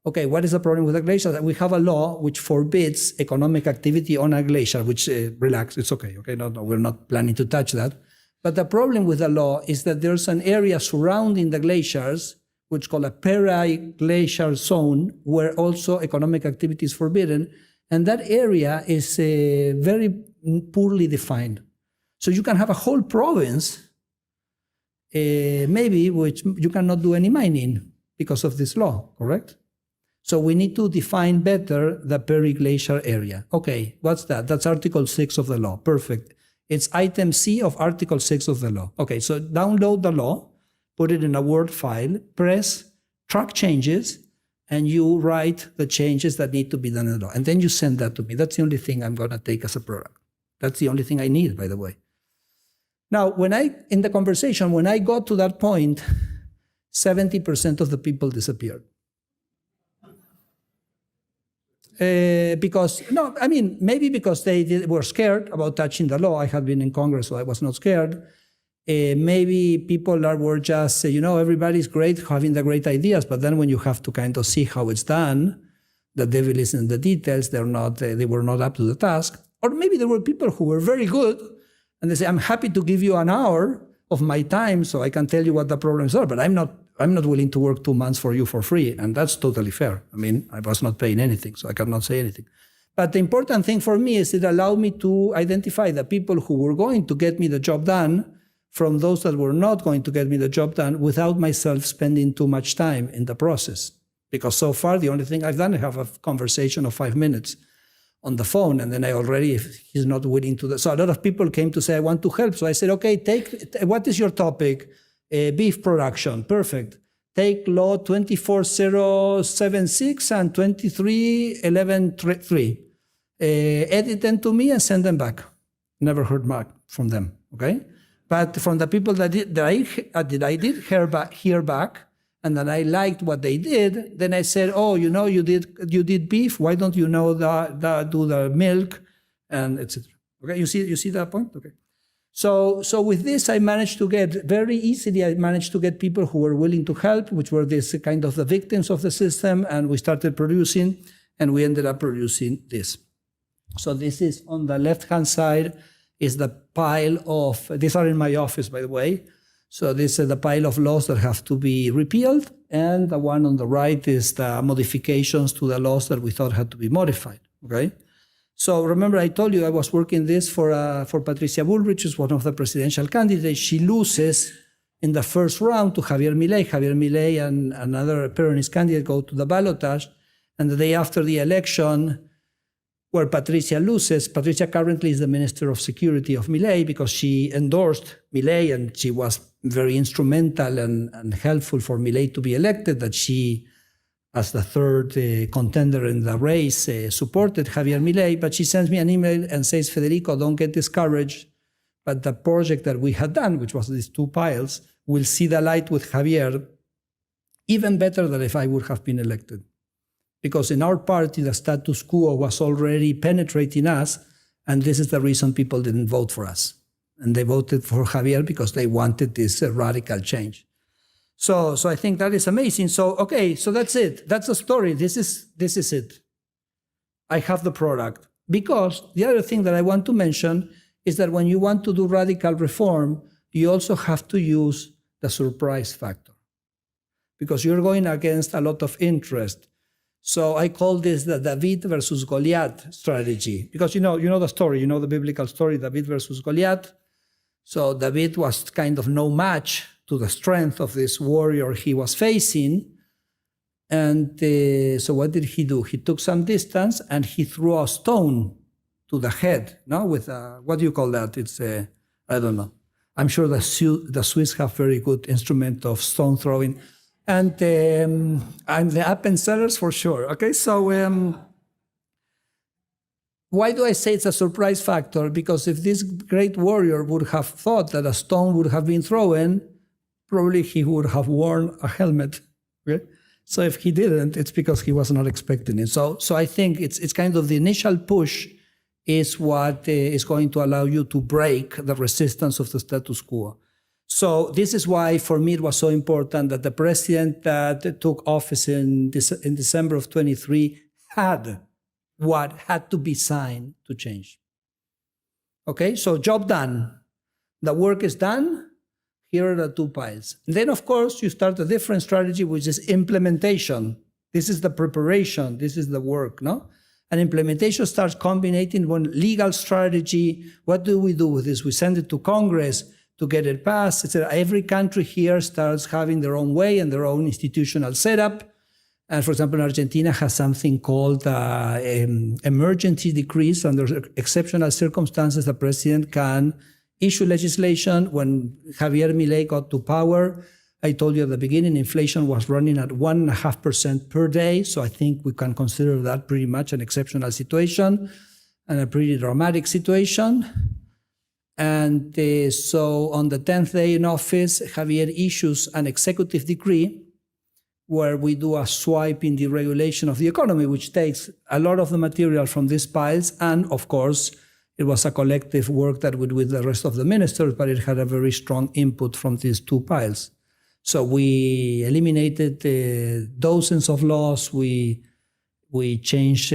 Okay, what is the problem with the glacier? That we have a law which forbids economic activity on a glacier, which, relax, it's okay, no, we're not planning to touch that. But the problem with the law is that there's an area surrounding the glaciers, which is called a periglacial zone, where also economic activity is forbidden, and that area is very poorly defined. So you can have a whole province, maybe, which you cannot do any mining because of this law, correct? So we need to define better the periglacial area. Okay, what's that? That's Article 6 of the law. Perfect. It's item C of Article 6 of the law. Okay, so download the law, put it in a Word file, press track changes, and you write the changes that need to be done in the law. And then you send that to me. That's the only thing I'm going to take as a product. That's the only thing I need, by the way. Now, in the conversation, when I got to that point, 70% of the people disappeared. Because, no, I mean, maybe because they were scared about touching the law. I had been in Congress, so I was not scared. Maybe people were just, everybody's great having the great ideas, but then when you have to kind of see how it's done, the devil is in the details, they were not up to the task. Or maybe there were people who were very good, and they say, I'm happy to give you an hour of my time so I can tell you what the problems are, but I'm not willing to work 2 months for you for free, and that's totally fair. I mean, I was not paying anything, so I cannot say anything. But the important thing for me is it allowed me to identify the people who were going to get me the job done from those that were not going to get me the job done without myself spending too much time in the process. Because so far, the only thing I've done, I have a conversation of 5 minutes on the phone, and then if he's not willing to. So a lot of people came to say, I want to help. So I said, okay, what is your topic? Beef production, perfect. Take law 24076 and 23113. Edit them to me and send them back. Never heard back from them, okay? But from the people that I did hear back, and then I liked what they did, then I said, oh, you did beef, why don't you do the milk, and etc. Okay, you see that point? Okay. So with this, I managed to get people who were willing to help, which were this kind of the victims of the system, and we started producing, and we ended up producing this. So this is on the left-hand side is the pile of, these are in my office, by the way. So this is the pile of laws that have to be repealed, and the one on the right is the modifications to the laws that we thought had to be modified, okay? So remember, I told you I was working this for Patricia Bullrich, who's one of the presidential candidates. She loses in the first round to Javier Milei. Javier Milei and another Peronist candidate go to the ballotage, and the day after the election, where Patricia loses, Patricia currently is the Minister of Security of Milei because she endorsed Milei, and she was very instrumental and helpful for Milei to be elected, that she, as the third contender in the race, supported Javier Milei. But she sends me an email and says, Federico, don't get discouraged, but the project that we had done, which was these 2 piles, will see the light with Javier even better than if I would have been elected. Because in our party, the status quo was already penetrating us, and this is the reason people didn't vote for us. And they voted for Javier because they wanted this radical change. So I think that is amazing. So, okay, so that's it. That's the story. This is it. I have the product. Because the other thing that I want to mention is that when you want to do radical reform, you also have to use the surprise factor, because you're going against a lot of interest. So I call this the David versus Goliath strategy, because you know the story, the biblical story, David versus Goliath. So David was kind of no match to the strength of this warrior he was facing. And so what did he do? He took some distance and he threw a stone to the head, with what do you call that? It's, I don't know. I'm sure the Swiss have very good instrument of stone throwing. And I'm the Appenzellers for sure. Okay, so why do I say it's a surprise factor? Because if this great warrior would have thought that a stone would have been thrown, probably he would have worn a helmet. Okay? So if he didn't, it's because he was not expecting it. So I think it's kind of the initial push is what is going to allow you to break the resistance of the status quo. So this is why, for me, it was so important that the president that took office in December of 23 had what had to be signed to change. Okay, so job done. The work is done. Here are the two piles. And then, of course, you start a different strategy, which is implementation. This is the preparation. This is the work, no? And implementation starts combining one legal strategy. What do we do with this? We send it to Congress to get it passed. It's every country here starts having their own way and their own institutional setup. And for example, Argentina has something called emergency decrees. Under exceptional circumstances, the president can issue legislation. When Javier Milei got to power, I told you at the beginning, inflation was running at 1.5% per day. So I think we can consider that pretty much an exceptional situation and a pretty dramatic situation. And so on the 10th day in office, Javier issues an executive decree where we do a swipe in the regulation of the economy, which takes a lot of the material from these piles. And of course, it was a collective work that we did with the rest of the ministers, but it had a very strong input from these two piles. So we eliminated dozens of laws. We changed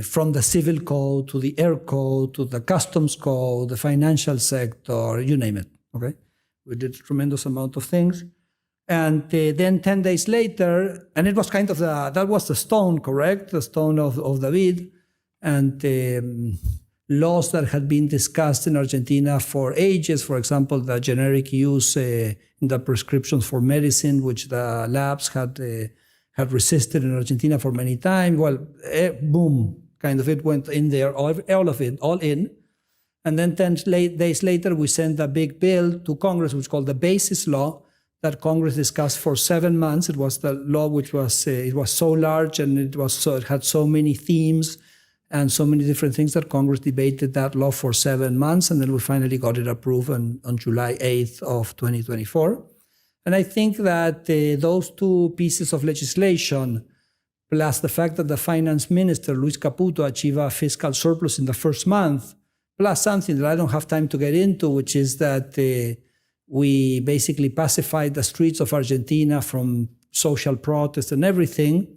from the civil code to the air code to the customs code, the financial sector, you name it. Okay, we did a tremendous amount of things. And then 10 days later, and it was kind of that was the stone, correct? The stone of David. And laws that had been discussed in Argentina for ages, for example, the generic use in the prescriptions for medicine, which the labs had resisted in Argentina for many times. Well, boom, kind of it went in there, all of it, all in. And then 10 days later, we sent a big bill to Congress, which is called the Basis Law, that Congress discussed for 7 months. It was the law which was it was so large and it had so many themes and so many different things that Congress debated that law for 7 months, and then we finally got it approved on July 8th of 2024. And I think that those two pieces of legislation, plus the fact that the finance minister, Luis Caputo, achieved a fiscal surplus in the first month, plus something that I don't have time to get into, which is that we basically pacified the streets of Argentina from social protest and everything,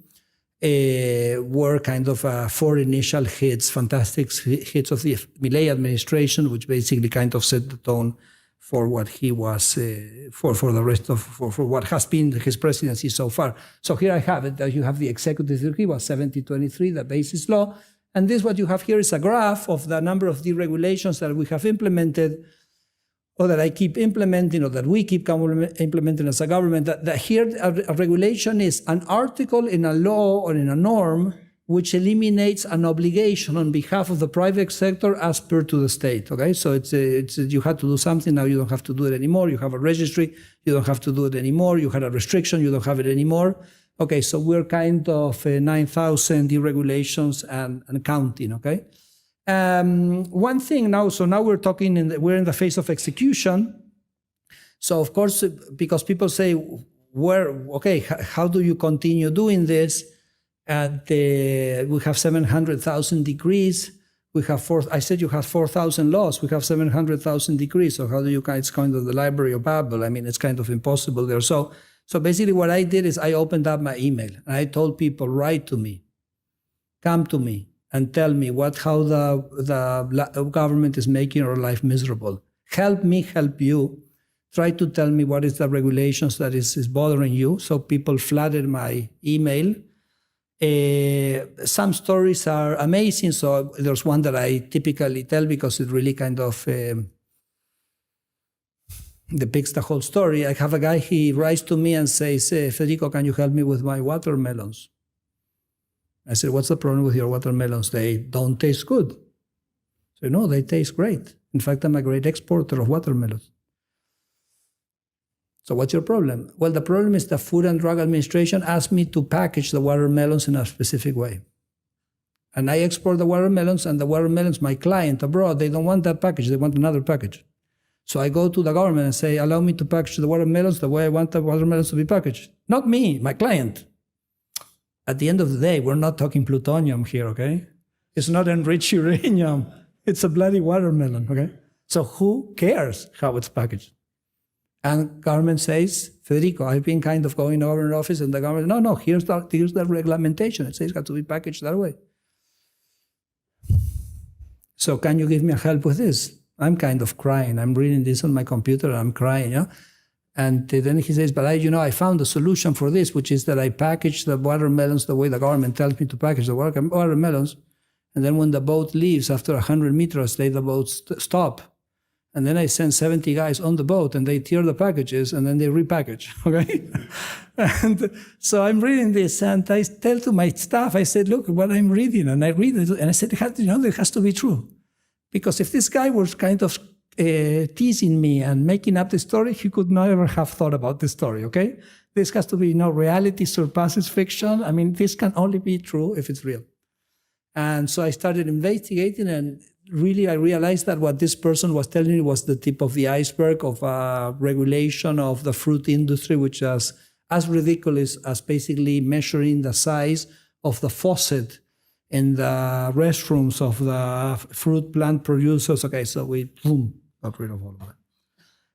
were kind of 4 initial hits, fantastic hits of the Milei administration, which basically kind of set the tone for what he was, for the rest of, for what has been his presidency so far. So here I have it, that you have the executive decree, was 7023, the basis law. And this, what you have here is a graph of the number of deregulations that we have implemented, or that I keep implementing, or that we keep implementing as a government. That here a regulation is an article in a law or in a norm which eliminates an obligation on behalf of the private sector as per to the state. Okay, so it's you had to do something, now you don't have to do it anymore. You have a registry, you don't have to do it anymore. You had a restriction, you don't have it anymore. Okay, so we're kind of 9,000 deregulations and counting. Okay. One thing now, so now we're talking, we're in the phase of execution. So of course, because people say, how do you continue doing this? And we have 700,000 decrees. We have I said you have 4,000 laws. We have 700,000 decrees. So how do you it's kind of the Library of Babel. I mean, it's kind of impossible there. So basically what I did is I opened up my email and I told people, write to me, come to me. and tell me how the government is making our life miserable. Help me help you. Try to tell me what is the regulations that is bothering you. So people flooded my email. Some stories are amazing. So there's one that I typically tell because it really kind of depicts the whole story. I have a guy, he writes to me and says, Federico, can you help me with my watermelons? I said, what's the problem with your watermelons? They don't taste good. So no, they taste great. In fact, I'm a great exporter of watermelons. So what's your problem? Well, the problem is the Food and Drug Administration asked me to package the watermelons in a specific way. And I export the watermelons, and the watermelons, my client abroad, they don't want that package, they want another package. So I go to the government and say, allow me to package the watermelons the way I want the watermelons to be packaged. Not me, my client. At the end of the day, we're not talking plutonium here, okay? It's not enriched uranium. It's a bloody watermelon, okay? So who cares how it's packaged? And government says, Federico, I've been kind of going over in the office, and the government, no, here's the regulation. It says it has to be packaged that way. So can you give me a help with this? I'm kind of crying. I'm reading this on my computer, and I'm crying, yeah? And then he says, but I found a solution for this, which is that I package the watermelons the way the government tells me to package the watermelons. And then when the boat leaves, after 100 meters, the boats stop. And then I send 70 guys on the boat, and they tear the packages, and then they repackage, okay? And so I'm reading this, and I tell to my staff, I said, look what I'm reading, and I read it, and I said, it has to be true. Because if this guy was kind of teasing me and making up the story, he could never have thought about the story, okay? This has to be, reality surpasses fiction. I mean, this can only be true if it's real. And so I started investigating, and really I realized that what this person was telling me was the tip of the iceberg of regulation of the fruit industry, which is as ridiculous as basically measuring the size of the faucet in the restrooms of the fruit plant producers. Okay, so we got rid of all of that.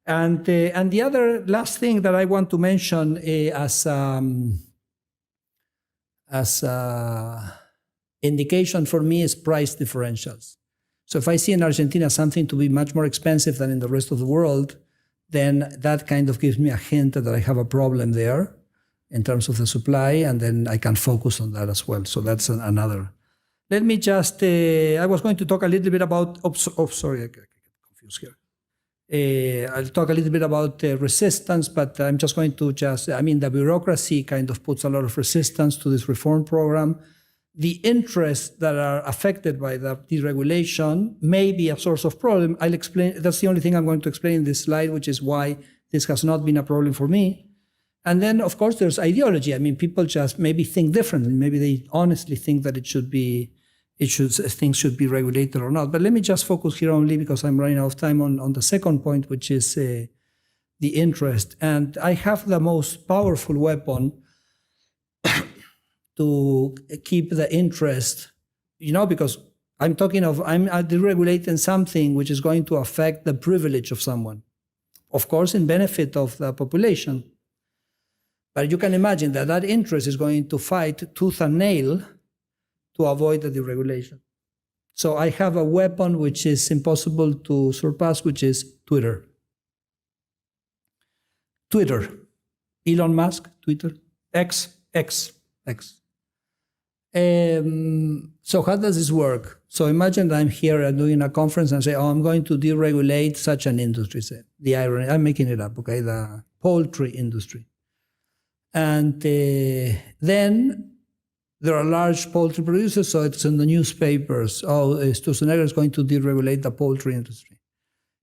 And the other last thing that I want to mention as indication for me is price differentials. So if I see in Argentina something to be much more expensive than in the rest of the world, then that kind of gives me a hint that I have a problem there in terms of the supply, and then I can focus on that as well. So that's another. Let me just, I was going to talk a little bit about, sorry, I get confused here. I'll talk a little bit about resistance, but I'm just going to the bureaucracy kind of puts a lot of resistance to this reform program. The interests that are affected by the deregulation may be a source of problem. I'll explain, that's the only thing I'm going to explain in this slide, which is why this has not been a problem for me. And then, of course, there's ideology. I mean, people just maybe think differently. Maybe they honestly think that things should be regulated or not. But let me just focus here only because I'm running out of time on the second point, which is the interest. And I have the most powerful weapon to keep the interest, because I'm deregulating something which is going to affect the privilege of someone, of course, in benefit of the population. But you can imagine that interest is going to fight tooth and nail to avoid the deregulation. So I have a weapon which is impossible to surpass, which is Twitter. Elon Musk, Twitter, X. So how does this work? So imagine that I'm here and doing a conference and say, I'm going to deregulate such an industry. Say, the irony, I'm making it up, okay, the poultry industry. And then there are large poultry producers, so it's in the newspapers. Sturzenegger is going to deregulate the poultry industry.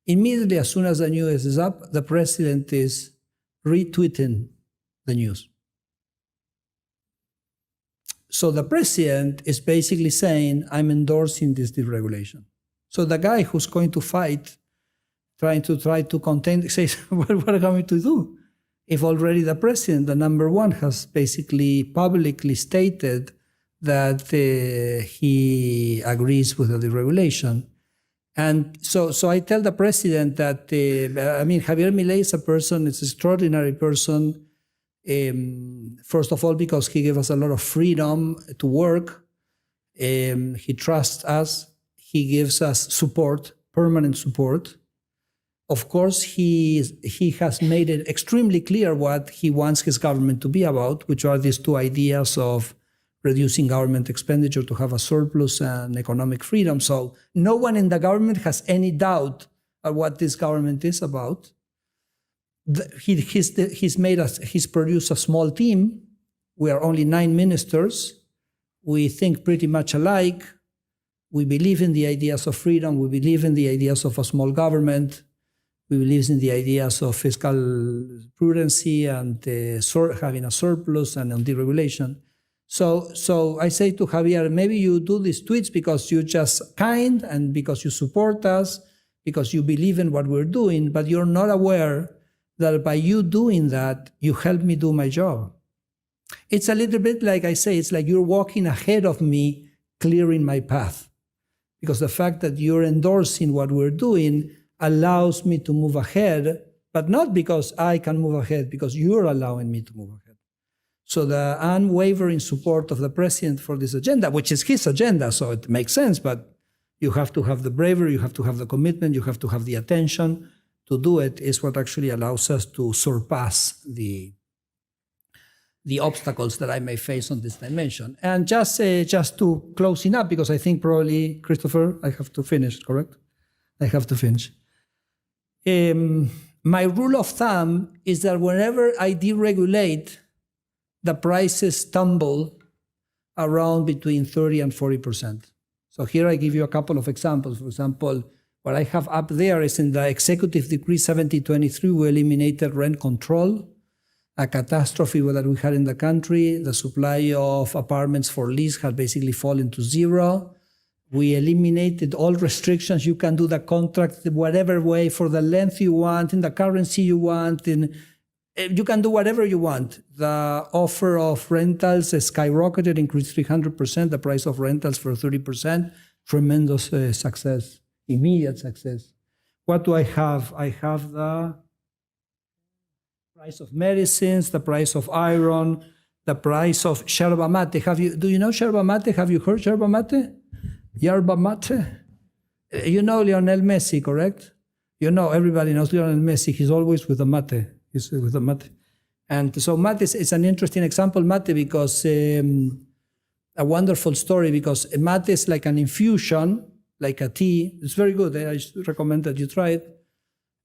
Immediately, as soon as the news is up, the president is retweeting the news. So the president is basically saying, I'm endorsing this deregulation. So the guy who's going to fight, try to contain, says, what are we going to do? If already the president, the number one, has basically publicly stated that he agrees with the deregulation. And so I tell the president that, Javier Milei is an extraordinary person, first of all, because he gave us a lot of freedom to work. He trusts us. He gives us support, permanent support. Of course, he has made it extremely clear what he wants his government to be about, which are these two ideas of reducing government expenditure to have a surplus and economic freedom. So no one in the government has any doubt of what this government is about. He's produced a small team. We are only 9 ministers. We think pretty much alike. We believe in the ideas of freedom. We believe in the ideas of a small government. We believe in the ideas of fiscal prudency and having a surplus and on deregulation. So I say to Javier, maybe you do these tweets because you're just kind and because you support us, because you believe in what we're doing, but you're not aware that by you doing that, you help me do my job. It's a little bit like I say, it's like you're walking ahead of me, clearing my path. Because the fact that you're endorsing what we're doing allows me to move ahead, but not because I can move ahead, because you're allowing me to move ahead. So the unwavering support of the president for this agenda, which is his agenda, so it makes sense, but you have to have the bravery, you have to have the commitment, you have to have the attention to do it, is what actually allows us to surpass the obstacles that I may face on this dimension. And just to closing up, because I think probably, Christopher, I have to finish, correct? I have to finish. My rule of thumb is that whenever I deregulate, the prices tumble around between 30 and 40%. So here I give you a couple of examples. For example, what I have up there is in the Executive Decree 7023, we eliminated rent control, a catastrophe that we had in the country. The supply of apartments for lease had basically fallen to zero. We eliminated all restrictions. You can do the contract whatever way, for the length you want, in the currency you want, you can do whatever you want. The offer of rentals skyrocketed, increased 300%, the price of rentals for 30%, tremendous success, immediate success. What do I have? I have the price of medicines, the price of iron, the price of yerba mate. Do you know yerba mate? Have you heard yerba mate? Yerba mate? You know Lionel Messi, correct? You know, everybody knows Lionel Messi. He's always with the mate. He's with the mate. And so mate is an interesting example, mate, because a wonderful story, because mate is like an infusion, like a tea. It's very good. I recommend that you try it.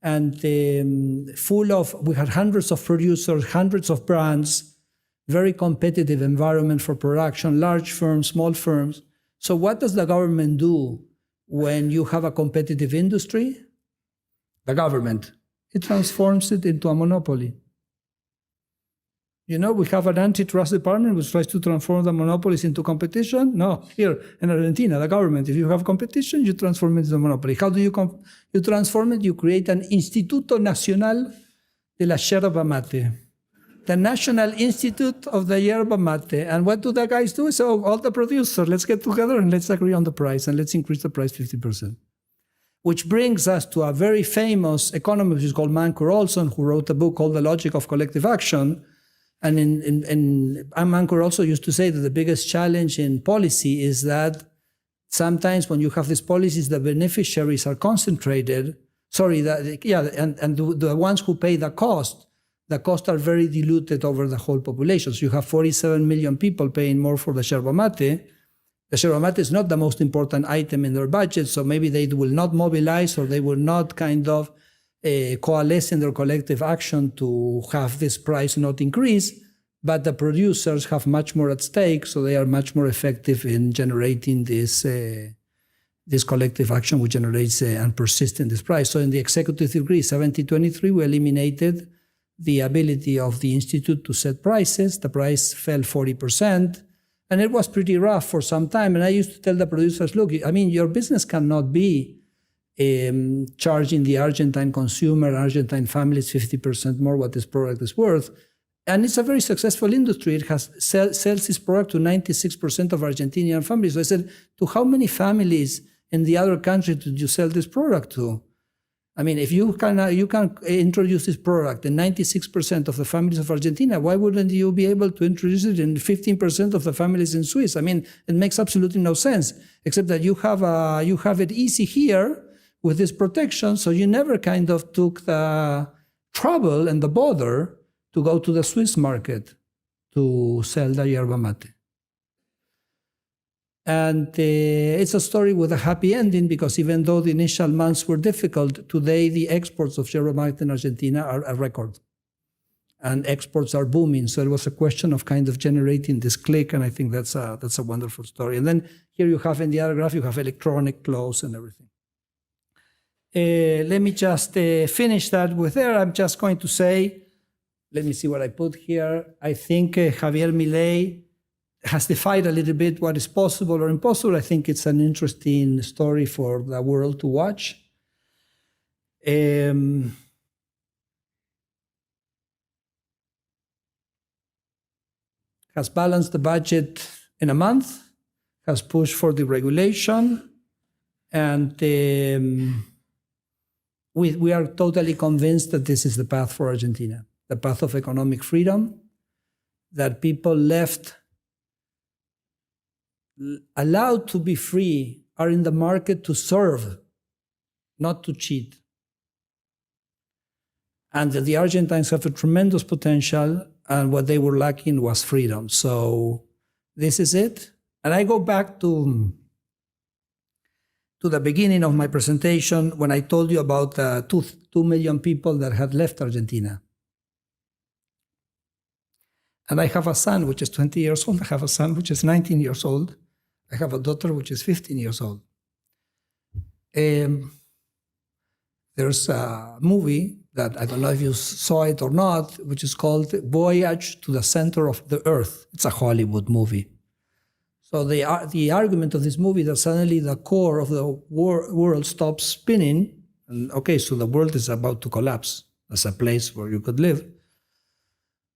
And we had hundreds of producers, hundreds of brands, very competitive environment for production, large firms, small firms. So what does the government do when you have a competitive industry? The government, it transforms it into a monopoly. You know, we have an antitrust department which tries to transform the monopolies into competition. No, here in Argentina, the government, if you have competition, you transform it into a monopoly. How do you transform it? You create an Instituto Nacional de la Yerba Mate, the National Institute of the Yerba Mate. And what do the guys do? So all the producers, let's get together and let's agree on the price and let's increase the price 50%. Which brings us to a very famous economist who's called Mancur Olson, who wrote a book called The Logic of Collective Action. And Mancur also used to say that the biggest challenge in policy is that sometimes when you have these policies, the beneficiaries are concentrated. And the ones who pay the costs are very diluted over the whole population. So you have 47 million people paying more for the yerba mate. The yerba mate is not the most important item in their budget, so maybe they will not mobilize or they will not kind of coalesce in their collective action to have this price not increase, but the producers have much more at stake, so they are much more effective in generating this collective action which generates and persists in this price. So in the Executive Decree 7023, we eliminated the ability of the Institute to set prices. The price fell 40%. And it was pretty rough for some time. And I used to tell the producers, look, I mean, your business cannot be charging the Argentine consumer, Argentine families 50% more what this product is worth. And it's a very successful industry. It sells this product to 96% of Argentinian families. So I said, to how many families in the other country did you sell this product to? I mean, if you can introduce this product in 96% of the families of Argentina, why wouldn't you be able to introduce it in 15% of the families in Swiss? I mean, it makes absolutely no sense, except that you have it easy here with this protection, so you never kind of took the trouble and the bother to go to the Swiss market to sell the yerba mate. And it's a story with a happy ending, because even though the initial months were difficult, today the exports of yerba mate in Argentina are a record. And exports are booming. So it was a question of kind of generating this click, and I think that's a wonderful story. And then here you have in the other graph, you have electronic clothes and everything. Let me just finish that with there. I'm just going to say, let me see what I put here. I think Javier Milei has defied a little bit what is possible or impossible. I think it's an interesting story for the world to watch. Has balanced the budget in a month, has pushed for deregulation, and we are totally convinced that this is the path for Argentina, the path of economic freedom, that people left allowed to be free are in the market to serve, not to cheat. And that the Argentines have a tremendous potential, and what they were lacking was freedom. So this is it. And I go back to the beginning of my presentation when I told you about 2 million people that had left Argentina. And I have a son which is 20 years old. I have a son which is 19 years old. I have a daughter which is 15 years old. There's a movie that I don't know if you saw it or not, which is called Voyage to the Center of the Earth. It's a Hollywood movie. So the argument of this movie is that suddenly the core of the world stops spinning, and okay, so the world is about to collapse as a place where you could live.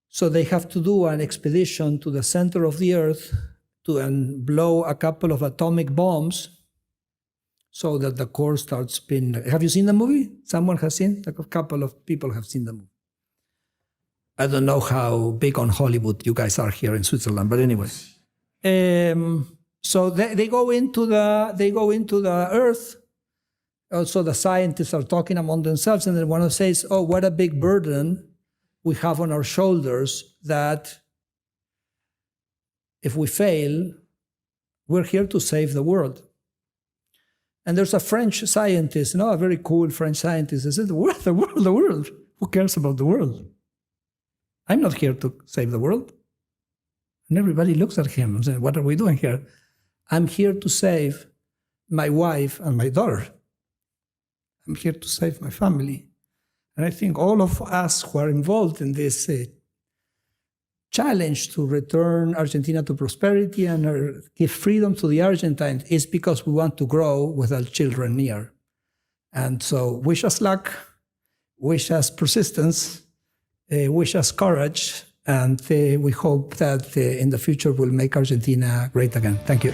So they have to do an expedition to the center of the Earth and blow a couple of atomic bombs so that the core starts spinning. Have you seen the movie? Someone has seen? Like a couple of people have seen the movie. I don't know how big on Hollywood you guys are here in Switzerland, but anyway. So they go into the Earth. Also, the scientists are talking among themselves, and then one says, "Oh, what a big burden we have on our shoulders that if we fail, we're here to save the world." And there's a French scientist, a very cool French scientist, that says, the world. Who cares about the world? I'm not here to save the world. And everybody looks at him and says, what are we doing here? I'm here to save my wife and my daughter. I'm here to save my family. And I think all of us who are involved in this challenge to return Argentina to prosperity and give freedom to the Argentines is because we want to grow with our children near. And so wish us luck, wish us persistence, wish us courage, and we hope that in the future we'll make Argentina great again. Thank you.